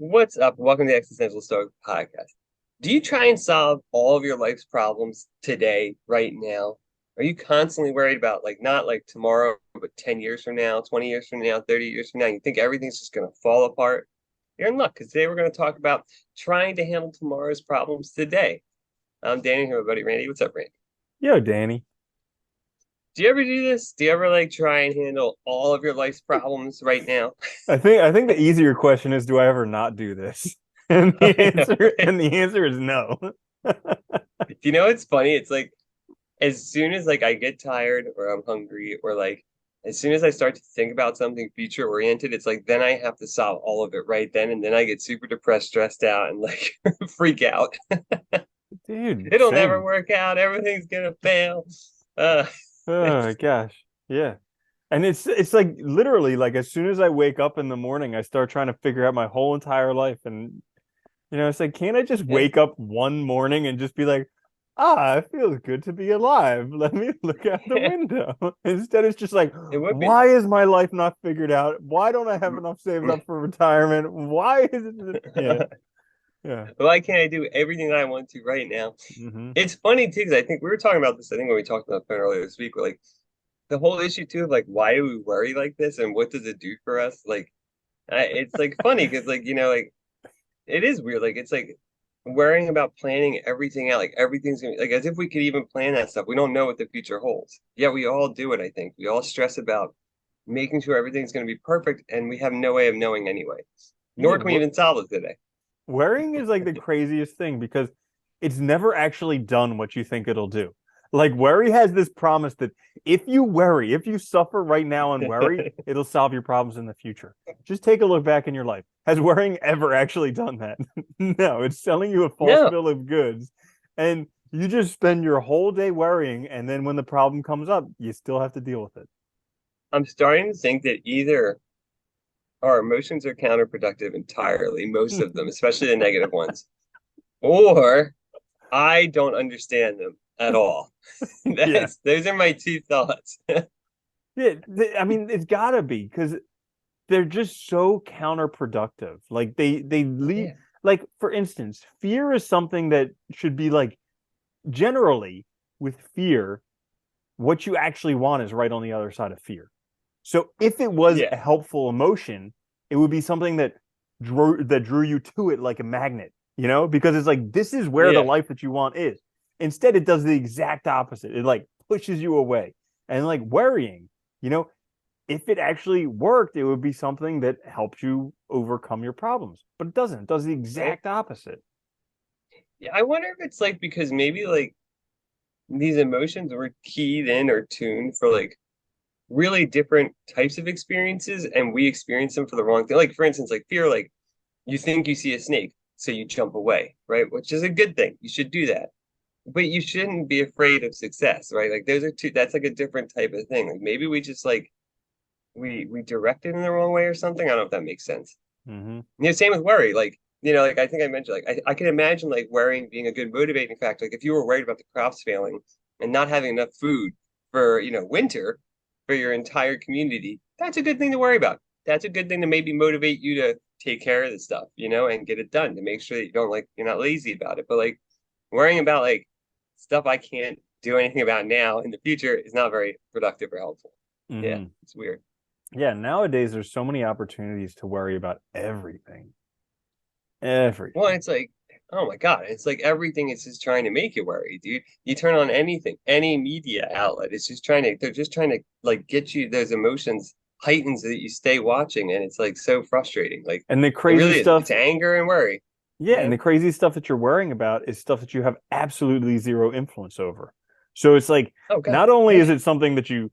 What's up? Welcome to the Existential Stoic podcast. Do you try and solve all of your life's problems today, right now? Are you constantly worried about like not like tomorrow, but 10 years from now, 20 years from now, 30 years from now? You think everything's just going to fall apart? You're in luck because today we're going to talk about trying to handle tomorrow's problems today. I'm Danny here, my buddy Randy. What's up, Randy? Yo, Danny. Do you ever do this? Do you ever like try and handle all of your life's problems right now? I think the easier question is, do I ever not do this? And Oh, the yeah, answer right. and the answer is no. You know what's funny? It's like as soon as like I get tired or I'm hungry or like as soon as I start to think about something future oriented, it's like then I have to solve all of it right then, and then I get super depressed, stressed out, and like freak out. Dude, It'll never same. work out. Everything's gonna fail. Uh, Oh it's, gosh. Yeah. And it's like literally like as soon as I wake up in the morning, I start trying to figure out my whole entire life. And it's like, can't I just yeah, wake up one morning and just be like, it feels good to be alive. Let me look out the window. Instead, it's just like, it would be. why is my life not figured out? Why don't I have enough saved up for retirement? Why is it? Yeah, yeah. Why can't I do everything that I want to right now? Hmm. It's funny too, because I think we were talking about this. I think when we talked about the phone earlier this week, we're like the whole issue too of like why do we worry like this and what does it do for us? Like it's like funny because like like it is weird. Like it's like worrying about planning everything out. Like everything's gonna like as if we could even plan that stuff. We don't know what the future holds. Yeah, we all do it. I think we all stress about making sure everything's gonna be perfect, and we have no way of knowing anyway. Yeah, Nor can we even solve it today. worrying is like the craziest thing because it's never actually done what you think it'll do. Like worry has this promise that if you worry, if you suffer right now and worry, it'll solve your problems in the future. Just take a look back in your life. Has worrying ever actually done that? No, it's selling you a false No, bill of goods. And you just spend your whole day worrying, and then when the problem comes up, you still have to deal with it. I'm starting to think that either our emotions are counterproductive entirely, most of them, especially the negative ones, or I don't understand them at all. Yeah. That's those are my two thoughts. Yeah, I mean, it's gotta be because they're just so counterproductive. Like they lead Yeah, like for instance, fear is something that should be like generally with fear, what you actually want is right on the other side of fear. So if it was yeah, a helpful emotion, it would be something that drew you to it like a magnet, because it's like this is where the yeah. life that you want is. Instead, it does the exact opposite. It like pushes you away. And like worrying, you know, if it actually worked, it would be something that helps you overcome your problems. But it doesn't. It does the Right. exact opposite. Yeah, I wonder if it's like because maybe like these emotions were keyed in or tuned for like really different types of experiences, and we experience them for the wrong thing. Like for instance, like fear, like you think you see a snake, so you jump away, right? Which is a good thing. You should do that. But you shouldn't be afraid of success, right? Like those are two, that's like a different type of thing. Like maybe we just like we direct it in the wrong way or something. I don't know if that makes sense. Mm-hmm. Same with worry. Like, like I think I mentioned, like I can imagine like worrying being a good motivating factor. Like if you were worried about the crops failing and not having enough food for, winter for your entire community, that's a good thing to worry about. That's a good thing to maybe motivate you to take care of the stuff, and get it done to make sure that you don't like you're not lazy about it. But like worrying about like stuff I can't do anything about now in the future is not very productive or helpful. Yeah, Mm-hmm. it's weird. Yeah, nowadays there's so many opportunities to worry about everything. Well, Everything. it's like, oh my God, it's like everything is just trying to make you worry, dude. You turn on anything, any media outlet, they're just trying to like get you those emotions heightened so that you stay watching, and it's like so frustrating. Like And the it crazy really is. stuff, It's anger and worry, yeah, you and know? the crazy stuff that you're worrying about is stuff that you have absolutely zero influence over. So it's like Oh God, not only is yeah, it something that you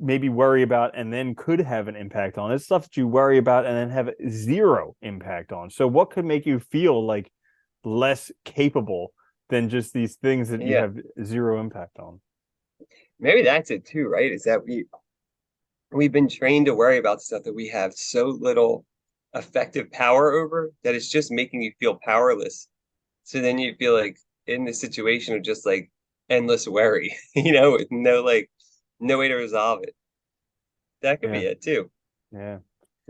maybe worry about and then could have an impact on, it's stuff that you worry about and then have zero impact on. So what could make you feel like less capable than just these things that you yeah. have zero impact on? Maybe that's it too, right? Is that we've been trained to worry about stuff that we have so little effective power over that it's just making you feel powerless. So then you feel like in the situation of just like endless worry, with no way to resolve it. That could Yeah, be it too. yeah.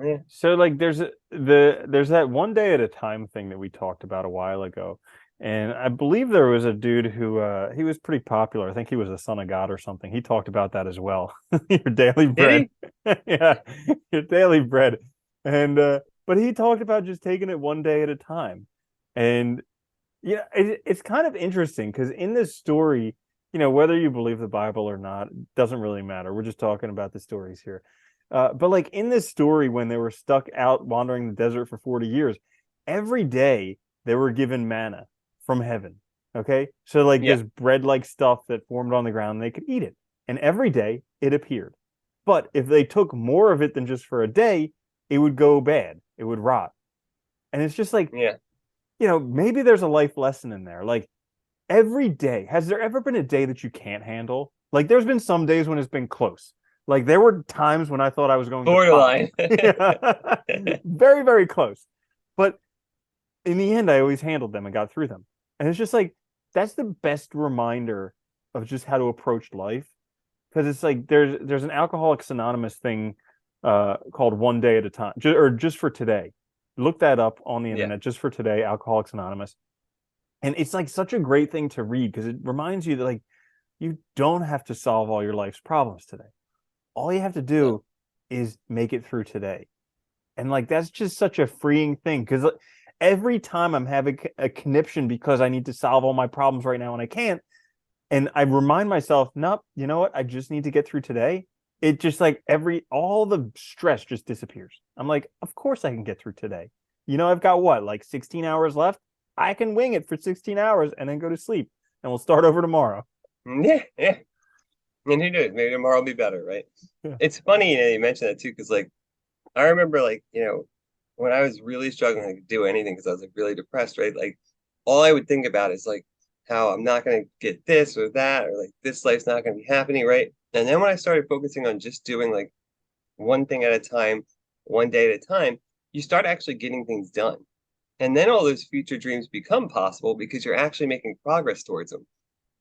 Yeah. So like there's that one day at a time thing that we talked about a while ago. And I believe there was a dude who he was pretty popular. I think he was a son of God or something. He talked about that as well. Your daily Did bread. he? Yeah, your daily bread. And but he talked about just taking it one day at a time. And yeah, it's kind of interesting because in this story, whether you believe the Bible or not, doesn't really matter. We're just talking about the stories here. But like in this story, when they were stuck out wandering the desert for 40 years, every day they were given manna from heaven. Okay. So like Yeah. this bread-like stuff that formed on the ground, they could eat it. And every day it appeared. But if they took more of it than just for a day, it would go bad. It would rot. And it's just like, Yeah. maybe there's a life lesson in there. Like every day, has there ever been a day that you can't handle? Like there's been some days when it's been close. Like there were times when I thought I was going to pop. Borderline. Yeah. Very, very close. But in the end, I always handled them and got through them. And it's just like that's the best reminder of just how to approach life. Because it's like there's an Alcoholics Anonymous thing called One Day at a Time, or just for today. Look that up on the Yeah. internet, just for today, Alcoholics Anonymous. And it's like such a great thing to read because it reminds you that like you don't have to solve all your life's problems today. All you have to No. do is make it through today. And like that's just such a freeing thing because every time I'm having a conniption because I need to solve all my problems right now and I can't, and I remind myself, nope, you know what? I just need to get through today. It just like all the stress just disappears. I'm like, of course I can get through today. I've got what, like 16 hours left? I can wing it for 16 hours and then go to sleep and we'll start over tomorrow. Yeah. Yeah. And who knows? Maybe tomorrow will be better, right? Yeah. It's funny, you mentioned that too, because like I remember like, when I was really struggling like, to do anything because I was like really depressed, right? Like all I would think about is like how I'm not gonna get this or that, or like this life's not gonna be happening, right? And then when I started focusing on just doing like one thing at a time, one day at a time, you start actually getting things done. And then all those future dreams become possible because you're actually making progress towards them.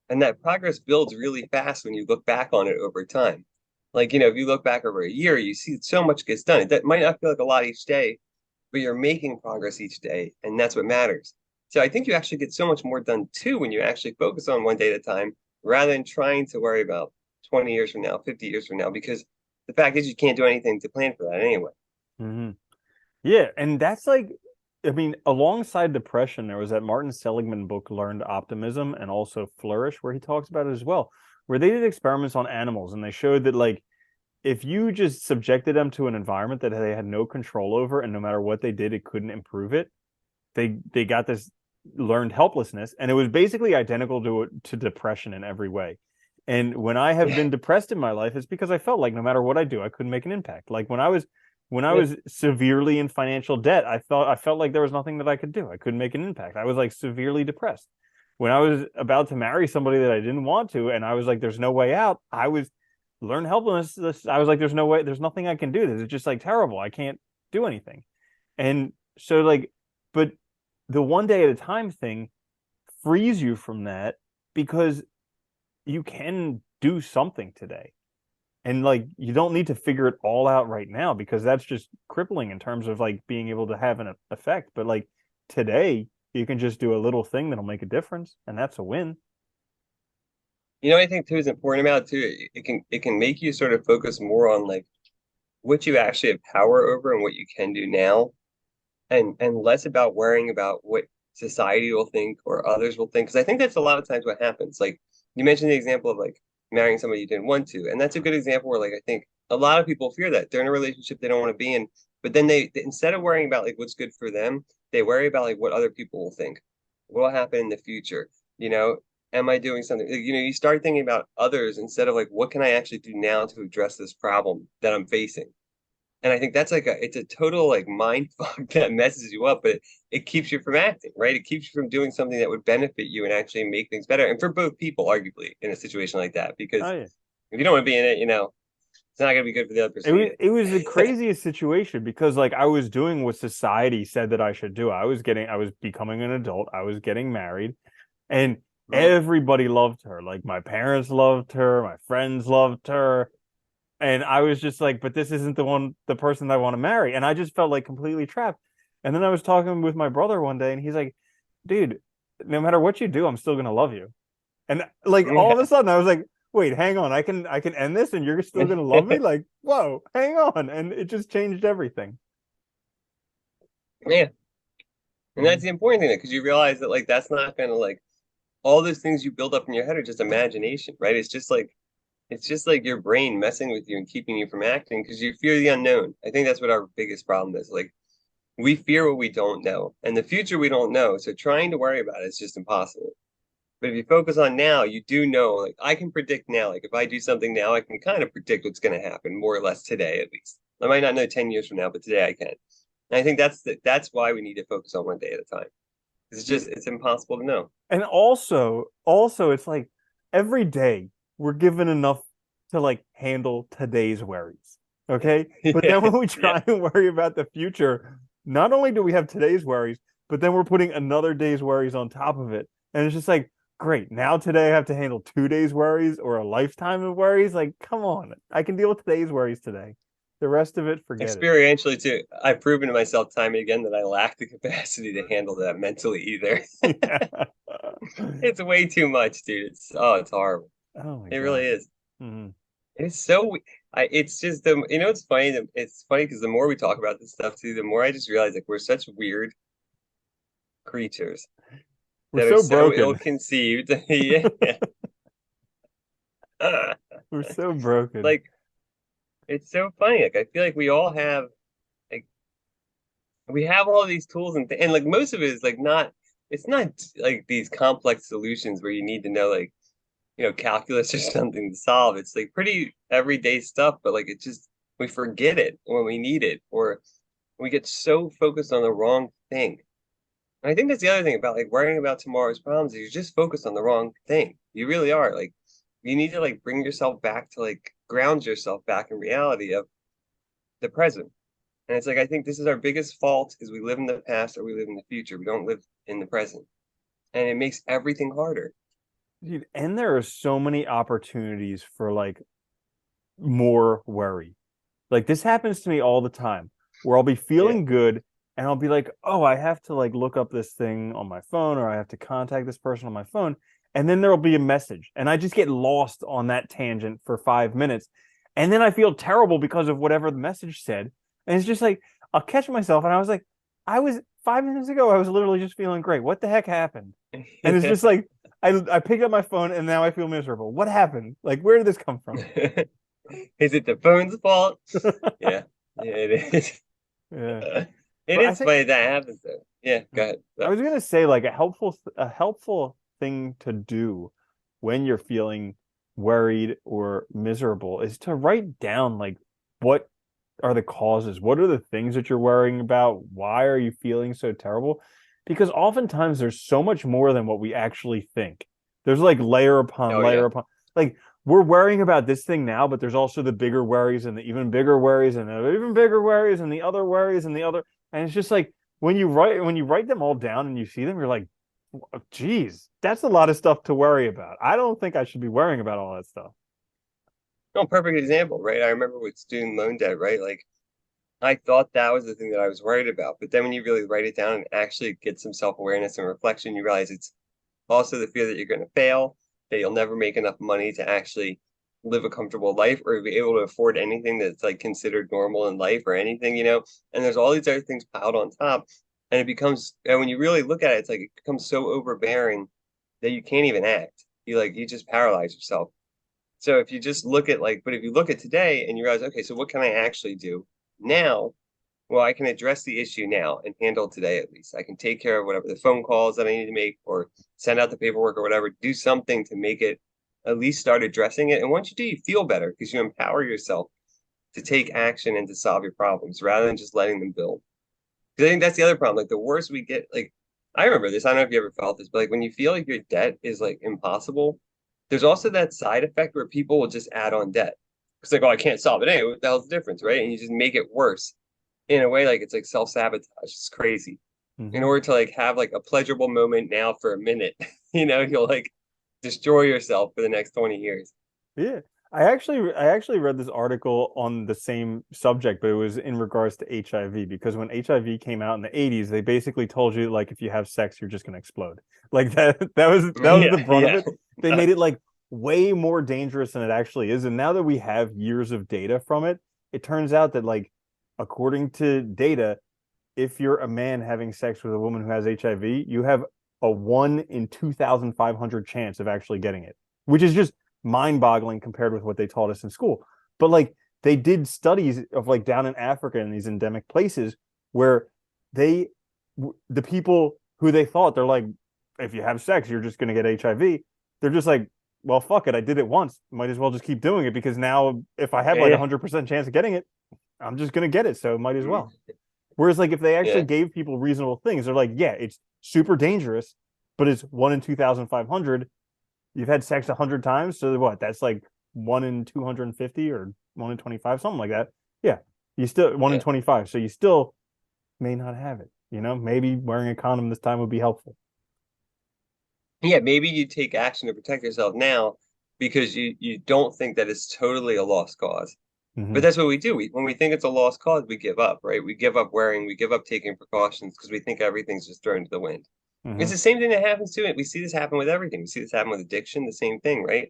And that progress builds really fast when you look back on it over time. Like, if you look back over a year, you see so much gets done. That might not feel like a lot each day, but you're making progress each day, and that's what matters. So I think you actually get so much more done too when you actually focus on one day at a time rather than trying to worry about 20 years from now, 50 years from now, because the fact is you can't do anything to plan for that anyway. Mm-hmm. Yeah, and that's like, I mean, alongside depression, there was that Martin Seligman book, Learned Optimism, and also Flourish, where he talks about it as well, where they did experiments on animals and they showed that like if you just subjected them to an environment that they had no control over, and no matter what they did, it couldn't improve it, they got this learned helplessness, and it was basically identical to depression in every way. And when I have Yeah. been depressed in my life, it's because I felt like no matter what I do, I couldn't make an impact. Like when I Yeah. was severely in financial debt, I felt like there was nothing that I could do. I couldn't make an impact. I was like severely depressed. When I was about to marry somebody that I didn't want to, and I was like, there's no way out, I was learned helplessness. I was like, there's no way, there's nothing I can do. This is just like terrible. I can't do anything. And so like, but the one day at a time thing frees you from that because you can do something today. And like you don't need to figure it all out right now because that's just crippling in terms of like being able to have an effect. But like today, you can just do a little thing that'll make a difference, and that's a win. I think too is important about it too. It can make you sort of focus more on like what you actually have power over and what you can do now, and less about worrying about what society will think or others will think. Because I think that's a lot of times what happens. Like you mentioned the example of like marrying somebody you didn't want to, and that's a good example where like I think a lot of people fear that they're in a relationship they don't want to be in, but then instead of worrying about like what's good for them, they worry about like what other people will think, what will happen in the future. You know, am I doing something? Like, you start thinking about others instead of like what can I actually do now to address this problem that I'm facing. And I think that's like it's a total like mind fuck that messes you up, but it keeps you from acting, right? It keeps you from doing something that would benefit you and actually make things better. And for both people, arguably, in a situation like that, Oh because yeah. if you don't want to be in it, it's not going to be good for the other It person was either. it was the craziest situation because like I was doing what society said that I should do. I was becoming an adult. I was getting married, and Mhm. everybody loved her. Like my parents loved her, my friends loved her, And I was just like, but this isn't the person that I want to marry. And I just felt like completely trapped. And then I was talking with my brother one day, and he's like, dude, no matter what you do, I'm still gonna love you. And like all of a Yeah. sudden I was like, wait, hang on, I can end this and you're still gonna love me? Like, whoa, hang on. And it just changed everything. Yeah. And that's Mhm. the important thing because you realize that like that's not gonna like all those things you build up in your head are just imagination, right? It's just like your brain messing with you and keeping you from acting because you fear the unknown. I think that's what our biggest problem is. Like we fear what we don't know, and the future we don't know. So trying to worry about it is just impossible. But if you focus on now, you do know. Like I can predict now. Like if I do something now, I can kind of predict what's going to happen more or less today, at least. I might not know 10 years from now, but today I can. And I think that's why we need to focus on one day at a time. It's just it's impossible to know. And also it's like every day we're given enough to like handle today's worries. Okay. But then Yeah, when we yeah. try and worry about the future, not only do we have today's worries, but then we're putting another day's worries on top of it. And it's just like, great, now today I have to handle 2 days' worries or a lifetime of worries. Like, come on. I can deal with today's worries today. The rest of it, forget it. Experientially too, I've proven to myself time and again that I lack the capacity to handle that mentally either. Yeah. It's way too much, dude. It's horrible. Oh my It really God. is. Mhm. It's so it's just the it's funny it's funny because the more we talk about this stuff too, the more I just realize like we're such weird creatures We're that are so so broken. ill-conceived. Yeah. We're so broken. Like it's so funny. Like I feel like we all have like we have all these tools and like most of it is like not it's not like these complex solutions where you need to know like calculus or something to solve. It's like pretty everyday stuff, but like it just we forget it when we need it, or we get so focused on the wrong thing. And I think that's the other thing about like worrying about tomorrow's problems is you're just focused on the wrong thing. You really are. Like you need to like bring yourself back to like ground yourself back in reality of the present. And it's like I think this is our biggest fault is we live in the past or we live in the future. We don't live in the present. And it makes everything harder. Dude, and there are so many opportunities for like more worry. Like this happens to me all the time where I'll be Yeah. feeling good and I'll be like, "Oh, I have to like look up this thing on my phone or I have to contact this person on my phone." And then there'll be a message and I just get lost on that tangent for 5 minutes. And then I feel terrible because of whatever the message said. And it's just like I'll catch myself and I was like, I was 5 minutes ago I was literally just feeling great. What the heck happened? And it's just like I picked up my phone and now I feel miserable. What happened? Like where did this come from? Is it the phone's fault? Yeah. Yeah, it is. Yeah. It But I is think funny that happens though. Yeah, go ahead. I So, was gonna say like a helpful thing to do when you're feeling worried or miserable is to write down like what are the causes? What are the things that you're worrying about? Why are you feeling so terrible? Because oftentimes there's so much more than what we actually think. There's like layer upon oh layer yeah. upon like we're worrying about this thing now, but there's also the bigger worries and the even bigger worries and the even bigger worries and the other worries and the other and it's just like when you write them all down and you see them, you're like, geez, that's a lot of stuff to worry about. I don't think I should be worrying about all that stuff. No, perfect example, right? I remember with student loan debt, right? Like I thought that was the thing that I was worried about. But then when you really write it down and actually get some self-awareness and reflection, you realize it's also the fear that you're going to fail, that you'll never make enough money to actually live a comfortable life or be able to afford anything that's like considered normal in life or anything. And there's all these other things piled on top. And it becomes, and when you really look at it, it's like it becomes so overbearing that you can't even act. You just paralyze yourself. So if you just look at like, but if you look at today and you realize, okay, so what can I actually do now? Well, I can address the issue now and handle today at least. I can take care of whatever the phone calls that I need to make or send out the paperwork or whatever, do something to make it at least start addressing it. And once you do, you feel better because you empower yourself to take action and to solve your problems rather than just letting them build. Because I think that's the other problem. Like the worse we get, like I remember this. I don't know if you ever felt this, but like when you feel like your debt is like impossible, there's also that side effect where people will just add on debt. It's like, oh, I can't solve it anyway. What the hell's the difference, right? And you just make it worse in a way like it's like self-sabotage. It's crazy. In Mm-hmm. order to like have like a pleasurable moment now for a minute, you'll like destroy yourself for the next 20 years. Yeah. I actually read this article on the same subject, but it was in regards to HIV because when HIV came out in the 80s, they basically told you like if you have sex, you're just gonna explode. Like that was the Yeah, brunt of yeah. it. They made it like way more dangerous than it actually is. And now that we have years of data from it, it turns out that like according to data, if you're a man having sex with a woman who has HIV, you have a 1 in 2,500 chance of actually getting it, which is just mind-boggling compared with what they taught us in school. But like they did studies of like down in Africa in these endemic places where they the people who they thought they're like if you have sex you're just going to get HIV, they're just like well fuck it, I did it once, might as well just keep doing it because now if I have like a Yeah, 100% chance of getting it, I'm just going to get it, so might as yeah. well. Whereas, like, if they actually Yeah. gave people reasonable things, they're like, yeah, it's super dangerous, but it's 1 in 2,500. You've had sex 100 times, so what? That's like 1 in 250 or 1 in 25, something like that. Yeah, you still 1 in 25, so you still may not have it. Maybe wearing a condom this time would be helpful. Yeah, maybe you take action to protect yourself now because you don't think that it's totally a lost cause. But Hmm. that's what we do. When we think it's a lost cause, we give up, right? We give up wearing, we give up taking precautions because we think everything's just thrown to the wind. It's Hmm. the same thing that happens to it. We see this happen with everything. We see this happen with addiction, the same thing, right?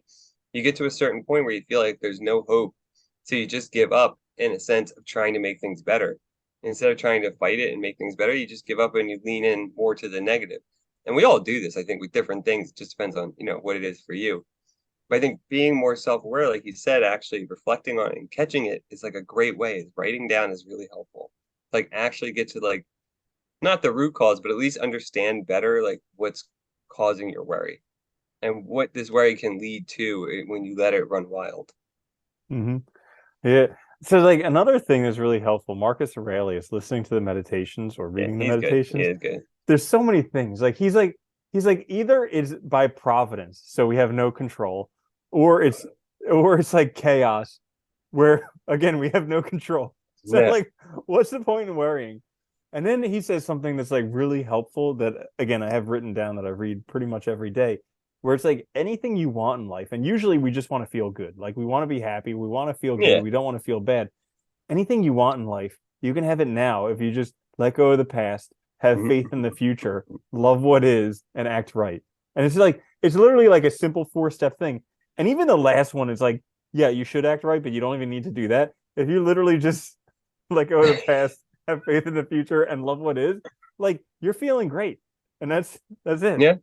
You get to a certain point where you feel like there's no hope. So you just give up in a sense of trying to make things better. Instead of trying to fight it and make things better, you just give up and you lean in more to the negative. And we all do this, I think, with different things. It just depends on, what it is for you. But I think being more self-aware, like you said, actually reflecting on it and catching it is like a great way. Writing down is really helpful. Like actually get to like not the root cause, but at least understand better like what's causing your worry and what this worry can lead to when you let it run wild. Hmm. Yeah. So, like, another thing that's really helpful, Marcus Aurelius, listening to the meditations or Yeah, reading the he's good. He meditations, is good. there's so many things. Like he's like either it's by providence, so we have no control, or it's like chaos, where again we have no control. So Yeah. like, what's the point in worrying? And then he says something that's like really helpful that again I have written down that I read pretty much every day, where it's like anything you want in life, and usually we just want to feel good. Like we want to be happy, we want to feel good, Yeah. we don't want to feel bad. Anything you want in life, you can have it now if you just let go of the past, have faith in the future, love what is, and act right. And it's literally like a simple 4-step thing. And even the last one is like, yeah, you should act right, but you don't even need to do that. If you literally just let go of the past, have faith in the future, and love what is, like you're feeling great. And that's it. Yeah.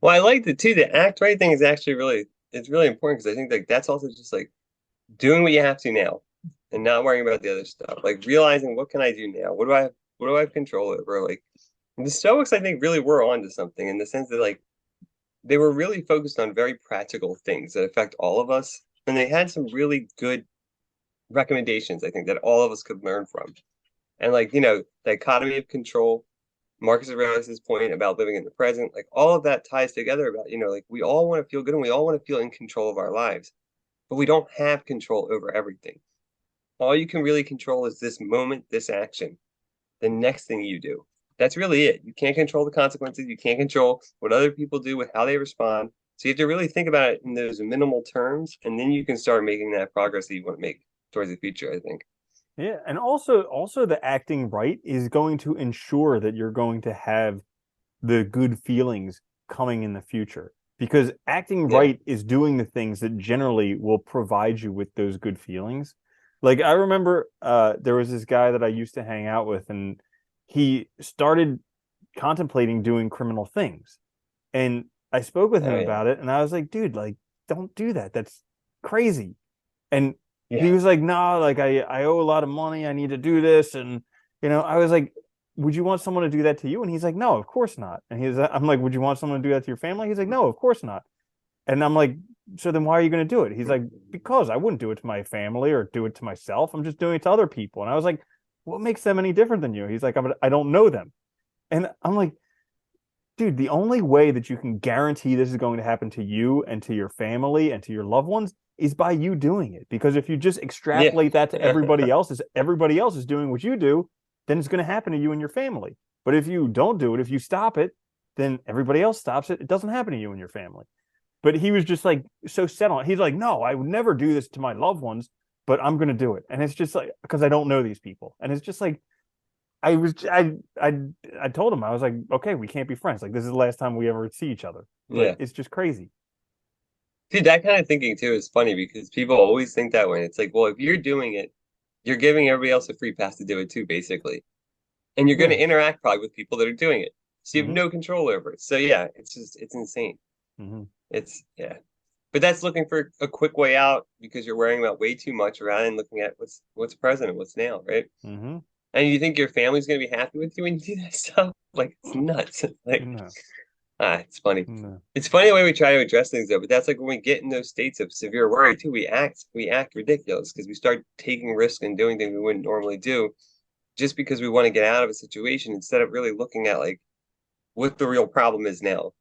Well, I like the too. The act right thing is actually it's really important because I think like that's also just like doing what you have to now and not worrying about the other stuff. Like realizing what can I do now? What do I have control over? Like the Stoics, I think, really were onto something in the sense that like they were really focused on very practical things that affect all of us. And they had some really good recommendations, I think, that all of us could learn from. And like, the economy of control, Marcus Aurelius's point about living in the present, like all of that ties together about, like we all want to feel good and we all want to feel in control of our lives, but we don't have control over everything. All you can really control is this moment, this action, the next thing you do. That's really it. You can't control the consequences. You can't control what other people do with how they respond. So you have to really think about it in those minimal terms, and then you can start making that progress that you want to make towards the future, I think. Yeah, and also the acting right is going to ensure that you're going to have the good feelings coming in the future because acting Yeah. right is doing the things that generally will provide you with those good feelings. Like I remember there was this guy that I used to hang out with and he started contemplating doing criminal things. And I spoke with him Oh yeah. about it and I was like, dude, like don't do that. That's crazy. And he Yeah. was like, no, like I owe a lot of money. I need to do this. And, I was like, would you want someone to do that to you? And he's like, no, of course not. And I'm like, would you want someone to do that to your family? He's like, no, of course not. And I'm like, so then why are you going to do it? He's like, because I wouldn't do it to my family or do it to myself. I'm just doing it to other people. And I was like, what makes them any different than you? He's like, I don't know them. And I'm like, dude, the only way that you can guarantee this is going to happen to you and to your family and to your loved ones is by you doing it. Because if you just Yeah. extrapolate that to everybody else is doing what you do, then it's going to happen to you and your family. But if you don't do it, if you stop it, then everybody else stops it. It doesn't happen to you and your family. But he was just like so set on it. He's like, no, I would never do this to my loved ones, but I'm gonna do it. And it's just like because I don't know these people. And it's just like I was I told him, I was like, okay, we can't be friends. Like this is the last time we ever see each other. But Yeah. it's just crazy. Dude, that kind of thinking too is funny because people always think that way. It's like, well, if you're doing it, you're giving everybody else a free pass to do it too, basically. And you're going Yeah. to interact probably with people that are doing it. So you have Mm-hmm. no control over it. So yeah, it's insane. Mm-hmm. Yeah. But that's looking for a quick way out because you're worrying about way too much rather than looking at what's present and what's now, right? Mm-hmm. And you think your family's going to be happy with you when you do that stuff? Like it's nuts. Like No. it's funny. No. It's funny the way we try to address things though, but that's like when we get in those states of severe worry too, we act ridiculous because we start taking risks and doing things we wouldn't normally do just because we want to get out of a situation instead of really looking at like what the real problem is now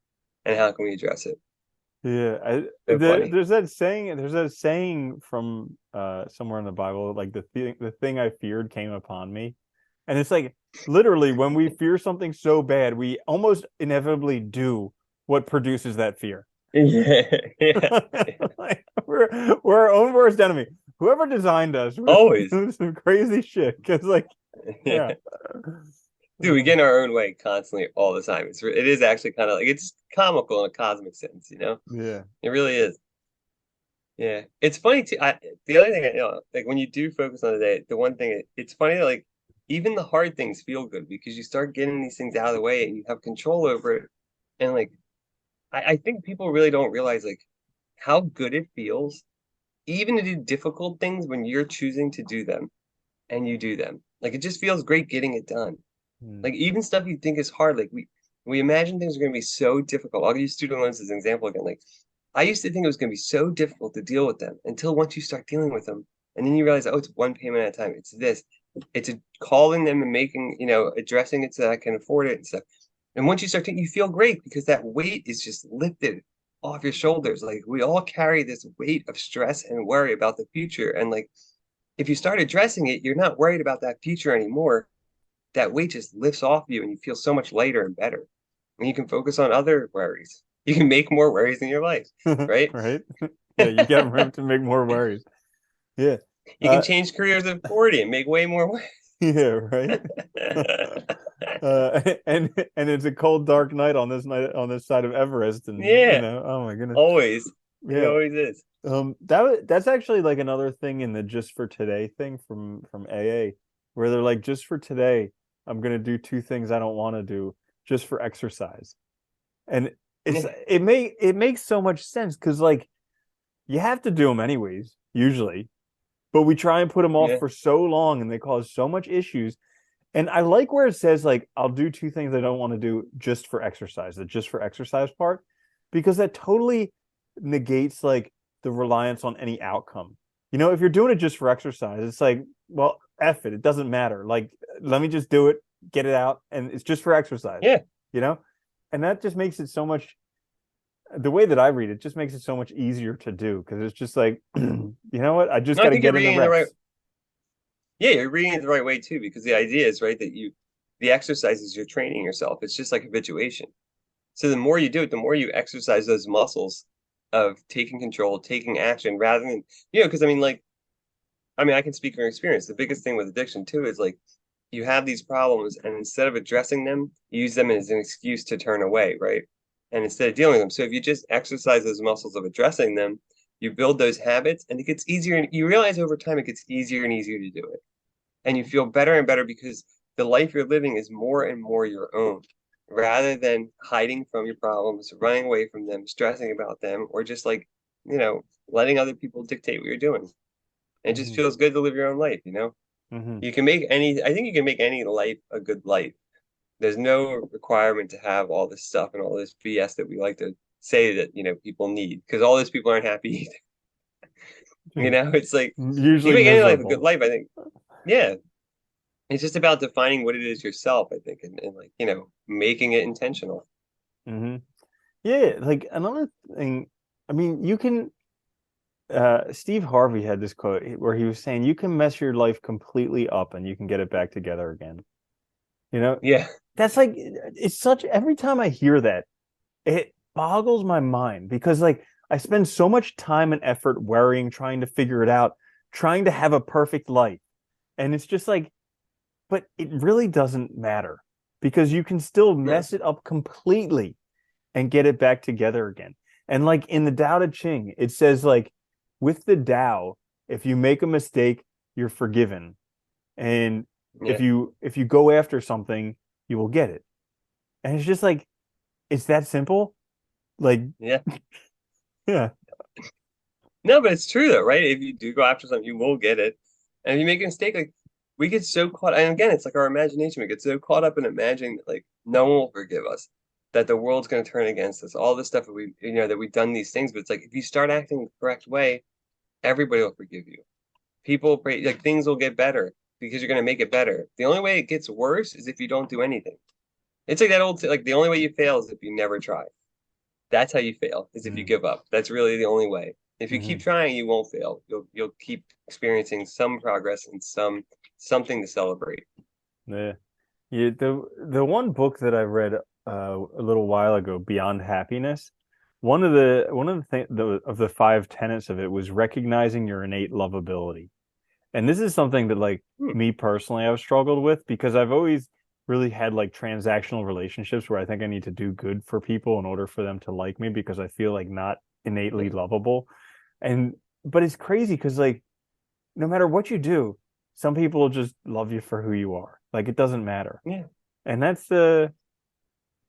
and how can we address it. Yeah, So funny. there's that saying. There's that saying from somewhere in the Bible, like the thing I feared came upon me, and it's like literally when we fear something so bad, we almost inevitably do what produces that fear. Yeah, yeah, yeah. Like, we're our own worst enemy. Whoever designed us was Always. doing some crazy shit. Because like, yeah, Yeah. Dude, we uh, get in our own way constantly all the time. It is actually kind of like it's comical in a cosmic sense, you know? yeah, It really is. Yeah. It's funny too. The other thing, like when you do focus on the day, the one thing it's funny that like even the hard things feel good because you start getting these things out of the way and you have control over it. And like I think people really don't realize like how good it feels, even to do difficult things when you're choosing to do them and you do them. Like it just feels great getting it done. mm, Like even stuff you think is hard, like we imagine things are going to be so difficult. I'll use student loans as an example again. Like I used to think it was going to be so difficult to deal with them until once you start dealing with them, and then you realize, oh, it's one payment at a time. It's this. It's calling them and making, addressing it so that I can afford it and stuff. And once you start to, you feel great because that weight is just lifted off your shoulders. Like we all carry this weight of stress and worry about the future. And like if you start addressing it, you're not worried about that future anymore. That weight just lifts off you and you feel so much lighter and better. And you can focus on other worries. You can make more worries in your life, right? right? Yeah, you get room to make more worries. Yeah, You can uh, change careers at 40 and make way more worries. yeah, right. And it's a cold, dark night on this side of Everest, and Yeah, oh my goodness, always. It yeah. always is. That's actually like another thing in the just for today thing from AA, where they're like, just for today, I'm gonna do two things I don't want to do just for exercise, and Yeah, it makes so much sense because like you have to do them anyways, usually, but we try and put them off yeah, for so long, and they cause so much issues. And I like where it says like I'll do two things I don't want to do just for exercise, the just for exercise part, because that totally negates like the reliance on any outcome. If you're doing it just for exercise, it's like, well, F it. It doesn't matter. Like, let me just do it, get it out, and it's just for exercise, yeah. you know? And that just makes it so much the way that I read it just makes it so much easier to do because it's just like, you know what? I just No, I got to think you're get in the reading it the right. reps. Yeah, you're reading it the right way too, because the idea is right that the exercises you're training yourself. It's just like habituation. So the more you do it, the more you exercise those muscles of taking control, taking action, rather than because I can speak from experience. The biggest thing with addiction too is like you have these problems, and instead of addressing them, you use them as an excuse to turn away, right? And instead of dealing with them. So if you just exercise those muscles of addressing them, you build those habits, and it gets easier. And you realize over time it gets easier and easier to do it, and you feel better and better because the life you're living is more and more your own, rather than hiding from your problems, running away from them, stressing about them, or just like letting other people dictate what you're doing. It just Hmm. feels good to live your own life. Hmm. I think you can make any life a good life. There's no requirement to have all this stuff and all this BS that we like to say that, people need because all those people aren't happy either. It's like you Usually can make any life a good miserable. life, I think. Yeah. It's just about defining what it is yourself, I think, and like, making it intentional. Hmm. Yeah, like another thing, I mean, you can Steve Harvey had this quote where he was saying you can mess your life completely up and you can get it back together again. You know, Yeah. that's like it's such every time I hear that, it boggles my mind because like I spend so much time and effort worrying, trying to figure it out, trying to have a perfect life. And it's just like, but it really doesn't matter because you can still Yeah. mess it up completely and get it back together again. And like in the Tao Te Ching, it says like with the Tao, if you make a mistake, you're forgiven. And Yeah. if you go after something, you will get it. And it's just like it's that simple. Like, Yeah. yeah. No, but it's true though, right? If you do go after something, you will get it. And if you make a mistake, like we get so caught, and again, it's like our imagination. We get so caught up in imagining that like no one will forgive us, that the world's going to turn against us, all this stuff that that we've done these things. But it's like if you start acting the correct way, everybody will forgive you. People pray, like things will get better because you're going to make it better. The only way it gets worse is if you don't do anything. It's like that old, like the only way you fail is if you never try. That's how you fail, is if you Mm-hmm. give up. That's really the only way. If you Mm-hmm. keep trying, you won't fail. You'll keep experiencing some progress and something to celebrate. Yeah. Yeah, the one book that I read a little while ago, Beyond Happiness, one of the five tenets of it was recognizing your innate lovability. And this is something that like Hmm. me personally I've struggled with because I've always really had like transactional relationships where I think I need to do good for people in order for them to like me because I feel like not innately Yeah. lovable. And but it's crazy because like no matter what you do, some people just love you for who you are. Like it doesn't matter. Yeah. And that's the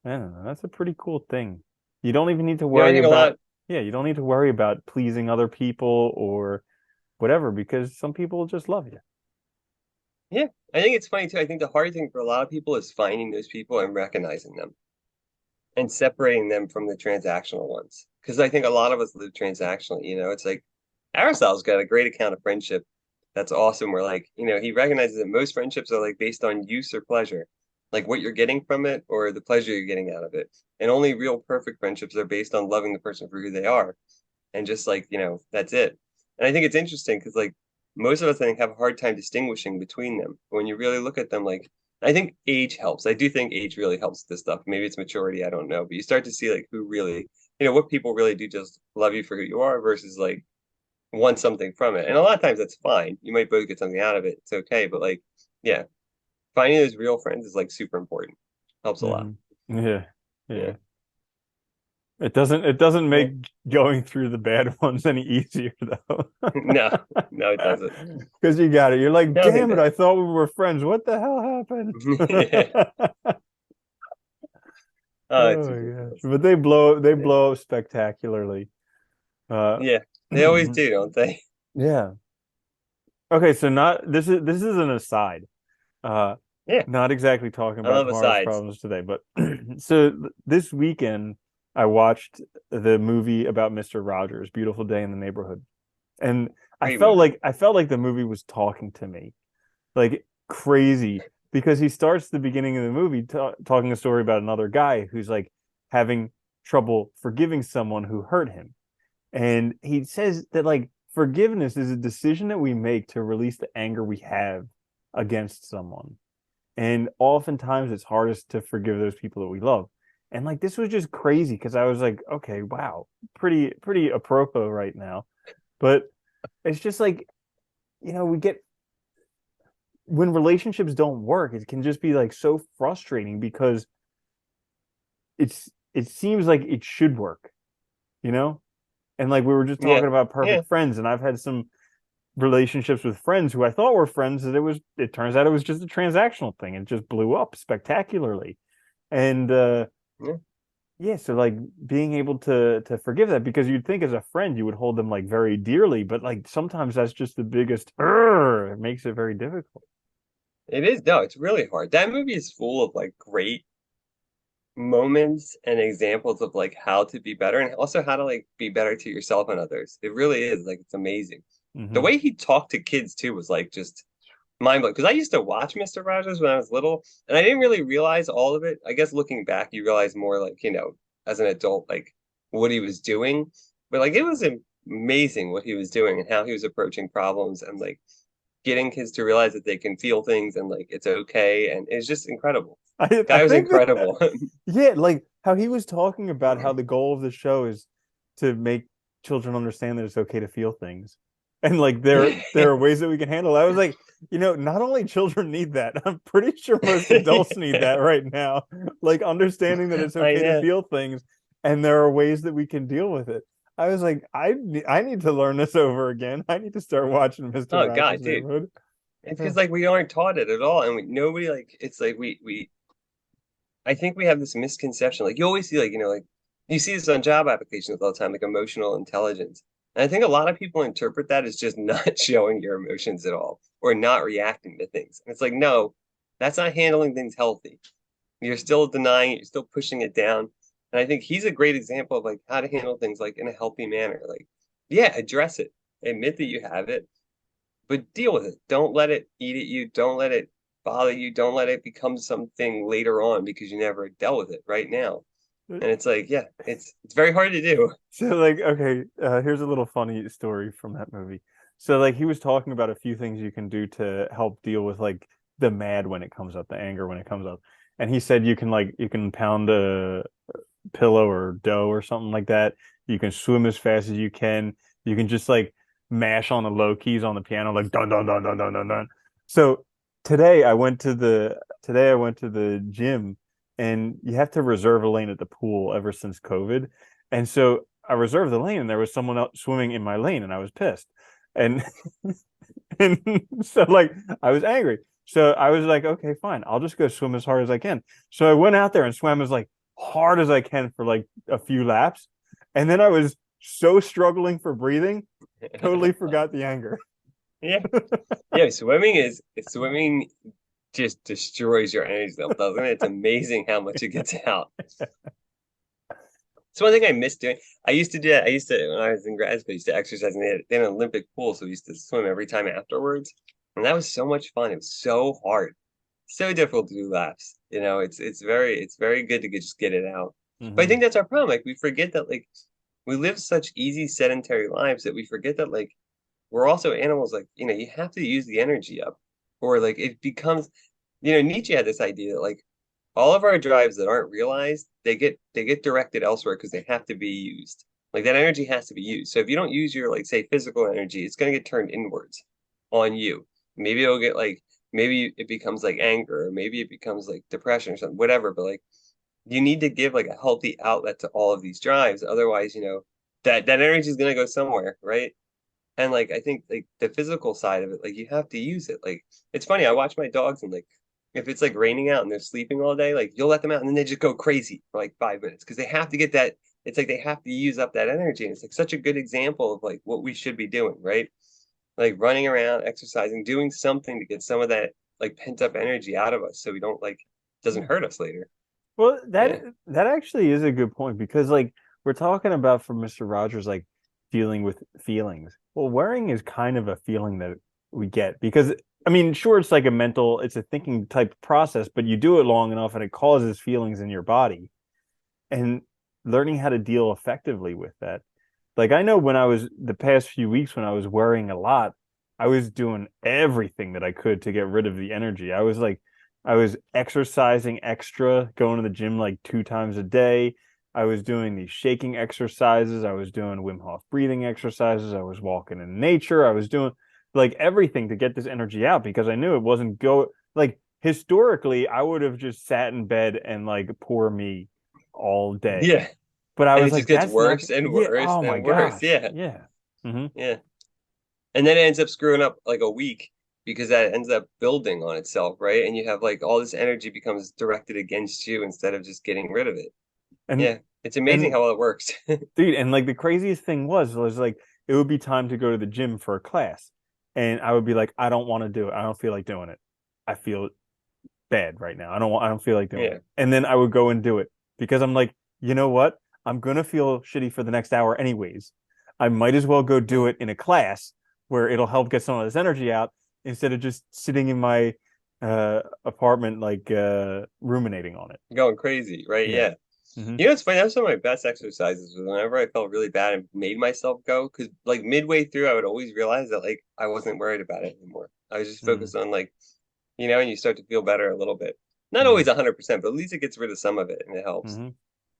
I don't know, that's a pretty cool thing. You don't even need to I worry think a about lot. yeah, you don't need to worry about pleasing other people or whatever because some people just love you. Yeah. I think it's funny too. I think the hard thing for a lot of people is finding those people and recognizing them and separating them from the transactional ones. Because I think a lot of us live transactionally. It's like Aristotle's got a great account of friendship. That's awesome. Where like, he recognizes that most friendships are like based on use or pleasure, like what you're getting from it or the pleasure you're getting out of it. And only real perfect friendships are based on loving the person for who they are. And just like, that's it. And I think it's interesting because like most of us I think have a hard time distinguishing between them. When you really look at them, like I think age helps. I do think age really helps this stuff. Maybe it's maturity, I don't know. But you start to see like who really, what people really do just love you for who you are versus like want something from it. And a lot of times that's fine. You might both get something out of it. It's okay. But like, yeah, finding those real friends is like super important. Helps a lot. Hmm. Yeah. Yeah. Yeah. It doesn't Yeah. make going through the bad ones any easier though. No, no, it doesn't. Because you got it. You're like, I don't think damn it, that. I thought we were friends. What the hell happened? Yeah. Oh, Oh it's my gosh. ridiculous. But they Yeah. blow up spectacularly. Uh Yeah. They always do, don't they? yeah. Okay, so not this is an aside. Uh Yeah. Not exactly talking I about love tomorrow's asides. problems today, but this weekend I watched the movie about Mr. Rogers, Beautiful Day in the Neighborhood. And Great movie. I felt like the movie was talking to me like crazy because he starts the beginning of the movie talking a story about another guy who's like having trouble forgiving someone who hurt him. And he says that like forgiveness is a decision that we make to release the anger we have against someone. And oftentimes it's hardest to forgive those people that we love. And like this was just crazy because I was like, okay, wow, pretty apropos right now. But it's just like, we get when relationships don't work, it can just be like so frustrating because it seems like it should work, you know? And like we were just Yeah. talking about Yeah. perfect friends, and I've had some relationships with friends who I thought were friends that it turns out it was just a transactional thing. It just blew up spectacularly. And Yeah. yeah, so like being able to forgive that because you'd think as a friend you would hold them like very dearly, but like sometimes that's just the biggest it makes it very difficult. It is. No, it's really hard. That movie is full of like great moments and examples of like how to be better and also how to like be better to yourself and others. It really is like it's amazing. The Hmm. way he talked to kids too was like just mind blowing. Because I used to watch Mr. Rogers when I was little, and I didn't really realize all of it. I guess looking back, you realize more like as an adult, like what he was doing. But like it was amazing what he was doing and how he was approaching problems and like getting kids to realize that they can feel things and like it's okay, and it's just incredible. I Guy was think that incredible. yeah, like how he was talking about how the goal of the show is to make children understand that it's okay to feel things. And like there are ways that we can handle it. I was like, not only children need that, I'm pretty sure most adults need that right now. Like understanding that it's I okay to know. feel things and there are ways that we can deal with it. I was like, I need to learn this over again. I need to start watching Mr. Oh Rogers' God, dude. Neighborhood. It's because like we aren't taught it at all, and nobody like it's like we I think we have this misconception. Like you always see, like like you see this on job applications all the time, like emotional intelligence. And I think a lot of people interpret that as just not showing your emotions at all or not reacting to things. And it's like, no, that's not handling things healthy. You're still denying it, you're still pushing it down. And I think he's a great example of like how to handle things like in a healthy manner. Like, yeah, address it, admit that you have it, but deal with it. Don't let it eat at you. Don't let it bother you. Don't let it become something later on because you never dealt with it right now. And it's like, yeah, it's very hard to do. So like, okay, here's a little funny story from that movie. So like he was talking about a few things you can do to help deal with like the mad when it comes up, the anger when it comes up. And he said you can pound a pillow or dough or something like that. You can swim as fast as you can. You can just like mash on the low keys on the piano like dun dun dun dun dun dun dun. So today I went to the gym and you have to reserve a lane at the pool ever since COVID. And so I reserved the lane and there was someone else swimming in my lane and I was pissed. And and so like I was angry. So I was like, okay, fine. I'll just go swim as hard as I can. So I went out there and swam as like hard as I can for like a few laps. And then I was so struggling for breathing, totally forgot the anger. Yeah. Yeah. Swimming just destroys your energy level, doesn't it? It's amazing how much it gets out. It's one thing I miss doing. I used to do that. I used to when I was in grad school, I used to exercise and they had an Olympic pool, so we used to swim every time afterwards. And that was so much fun. It was so hard. So difficult to do laps. It's very good to just get it out. But I Mm-hmm. think that's our problem. Like we forget that like we live such easy sedentary lives that we forget that like we're also animals. Like you have to use the energy up, or like it becomes. Nietzsche had this idea that like all of our drives that aren't realized, they get directed elsewhere because they have to be used. Like that energy has to be used. So if you don't use your like say physical energy, it's gonna get turned inwards on you. Maybe it'll get like maybe it becomes like anger, or maybe it becomes like depression or something, whatever. But like you need to give like a healthy outlet to all of these drives. Otherwise, that energy is gonna go somewhere, right? And like I think like the physical side of it, like you have to use it. Like it's funny, I watch my dogs and like if it's like raining out and they're sleeping all day, like you'll let them out and then they just go crazy for like 5 minutes because they have to get that. It's like they have to use up that energy. And it's like such a good example of like what we should be doing, right? Like running around, exercising, doing something to get some of that like pent up energy out of us so we don't like doesn't hurt us later. Well, Yeah. that actually is a good point because like we're talking about for Mr. Rogers like dealing with feelings. Well, worrying is kind of a feeling that we get because I mean, sure, it's like it's a thinking type process, but you do it long enough and it causes feelings in your body. And learning how to deal effectively with that. Like I know when I was the past few weeks when I was worrying a lot, I was doing everything that I could to get rid of the energy. I was exercising extra, going to the gym like 2 times a day. I was doing these shaking exercises. I was doing Wim Hof breathing exercises. I was walking in nature. I was doing like everything to get this energy out because I knew it wasn't go like historically I would have just sat in bed and like poor me all day. Yeah. But I And was it just like, gets that's not, worse and yeah, worse oh my and worse. gosh. Yeah. Yeah. Hmm. Yeah. And then it ends up screwing up like a week because that ends up building on itself, right? And you have like all this energy becomes directed against you instead of just getting rid of it. And, Yeah. It's amazing and how well it works. dude, and like the craziest thing was like, it would be time to go to the gym for a class. And I would be like, I don't want to do it. I don't feel like doing it. I feel bad right now. I don't feel like doing Yeah. it. And then I would go and do it because I'm like, you know what? I'm gonna feel shitty for the next hour anyways. I might as well go do it in a class where it'll help get some of this energy out instead of just sitting in my apartment like ruminating on it. Going crazy, right? Yeah. Yeah. Hmm. It's funny. That was some of my best exercises was whenever I felt really bad and made myself go. Because like midway through, I would always realize that like I wasn't worried about it anymore. I was just Hmm. focused on like, and you start to feel better a little bit. Not Hmm. always 100%, but at least it gets rid of some of it and it helps. Hmm.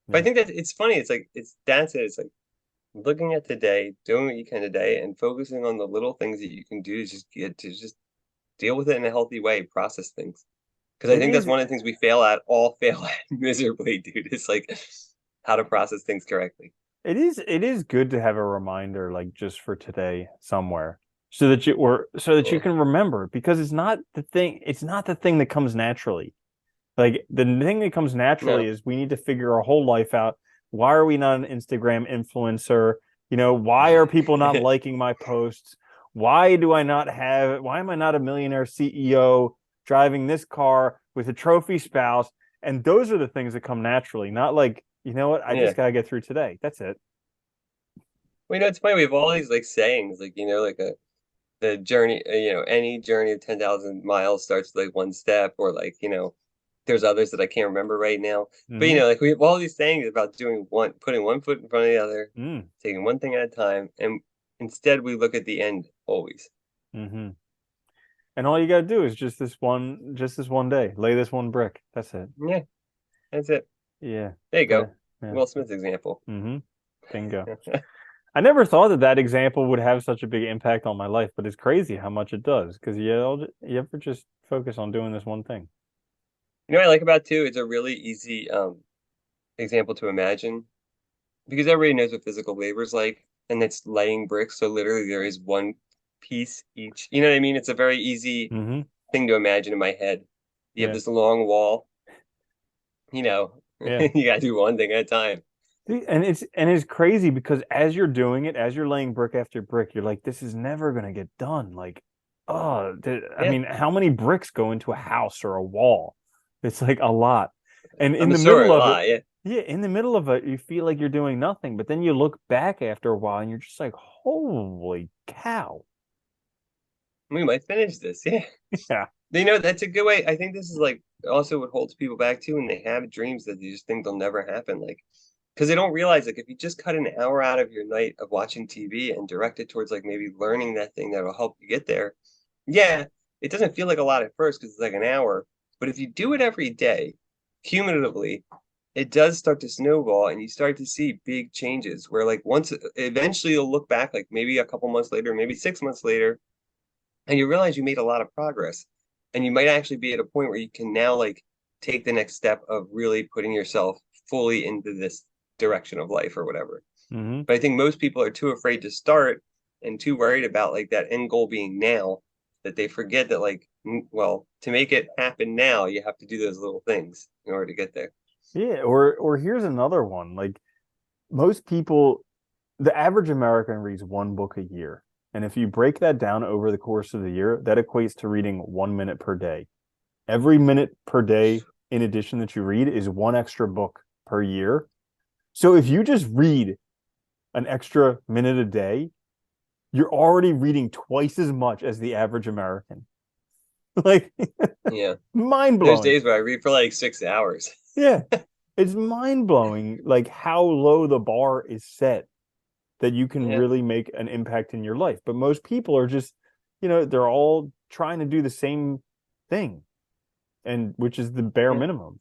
But I Yeah. think that it's funny. It's like it's that's it. It's like looking at today, doing what you can today, and focusing on the little things that you can do to just deal with it in a healthy way, process things. Because I It think that's is one of the things we all fail at miserably, dude. It's like how to process things correctly. it is good to have a reminder like just for today somewhere so that you Yeah. can remember because it's not the thing that comes naturally. Like the thing that comes naturally No. is we need to figure our whole life out. Why are we not an Instagram influencer? Why are people not liking my posts? Why am I not a millionaire CEO driving this car with a trophy spouse? And those are the things that come naturally, not like, you know what, I Yeah. just gotta get through today. That's it. Well, it's funny. We have all these like sayings, like like the journey, any journey of 10,000 miles starts with like one step, or like there's others that I can't remember right now. But Mm-hmm. like we have all these sayings about putting one foot in front of the other, Mm. taking one thing at a time, and instead we look at the end always. Mm-hmm. And all you gotta do is just this one day. Lay this one brick. That's it. Yeah, that's it. Yeah. There you go. But yeah. Will Smith example. Mm-hmm. Bingo. I never thought that example would have such a big impact on my life, but it's crazy how much it does. Because you ever just focus on doing this one thing. What I like about too, it's a really easy example to imagine because everybody knows what physical labor is like, and it's laying bricks. So literally, there is one piece each. You know what I mean? It's a very easy Mm-hmm. thing to imagine in my head. You have Yeah. this long wall, you know, Yeah. you gotta do one thing at a time. And it's crazy because as you're doing it, as you're laying brick after brick, you're like, this is never gonna get done. Like, oh, I Yeah, mean, how many bricks go into a house or a wall? It's like a lot. And in I'm the sure middle a of it, lot. Yeah, yeah, in the middle of it, you feel like you're doing nothing, but then you look back after a while and you're just like, holy cow. we might finish this. Yeah, Yeah. that's a good way. I think this is like also what holds people back too, when they have dreams that they just think they'll never happen. Like, because they don't realize, like, if you just cut an hour out of your night of watching TV and direct it towards like maybe learning that thing that'll help you get there. Yeah, it doesn't feel like a lot at first because it's like an hour, but if you do it every day, cumulatively, it does start to snowball, and you start to see big changes where like once eventually you'll look back, like maybe a couple months later, maybe 6 months later, and you realize you made a lot of progress, and you might actually be at a point where you can now like take the next step of really putting yourself fully into this direction of life or whatever. Hmm. But I think most people are too afraid to start and too worried about like that end goal being now, that they forget that like, well, to make it happen now, you have to do those little things in order to get there. Yeah. Or here's another one. Like most people, the average American reads one book a year. And if you break that down over the course of the year, that equates to reading 1 minute per day. Every minute per day, in addition that you read, is one extra book per year. So if you just read an extra minute a day, you're already reading twice as much as the average American. Like, Yeah. mind There's blowing. days where I read for like 6 hours. Yeah. It's mind blowing, like how low the bar is set that you can Yeah. really make an impact in your life. But most people are just, they're all trying to do the same thing, and which is the bare Yeah. minimum.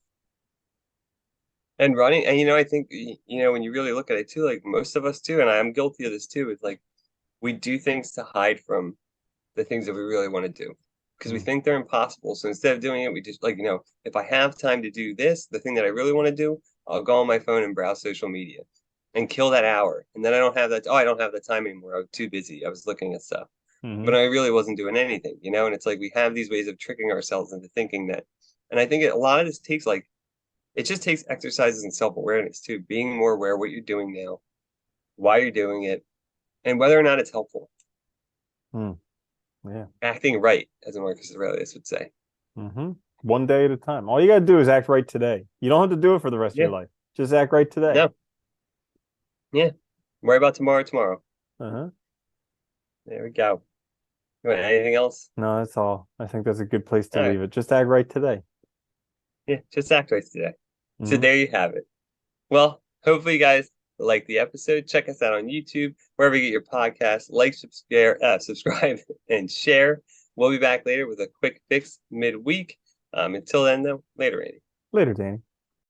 And running, and I think, when you really look at it too, like most of us too, and I'm guilty of this too, it's like we do things to hide from the things that we really want to do because we Mm. think they're impossible. So instead of doing it, we just like, if I have time to do this, the thing that I really want to do, I'll go on my phone and browse social media and kill that hour. And then I don't have that. Oh, I don't have the time anymore. I was too busy. I was looking at stuff, but Hmm. I really wasn't doing anything, And it's like we have these ways of tricking ourselves into thinking that. And I think a lot of this takes like, it just takes exercises and self awareness too, being more aware of what you're doing now, why you're doing it, and whether or not it's helpful. Mm. Yeah. Acting right, as Marcus Aurelius would say. Hmm. One day at a time. All you got to do is act right today. You don't have to do it for the rest of your Yeah. life. Just act right today. No. Yeah. Worry about tomorrow. Uh-huh. There we go. You want anything else? No, that's all. I think that's a good place to All right. leave it. Just act right today. Yeah, just act right today. So Hmm. there you have it. Well, hopefully you guys like the episode. Check us out on YouTube, wherever you get your podcasts. Like, subscribe, and share. We'll be back later with a quick fix midweek. Until then, though, later, Andy. Later, Danny.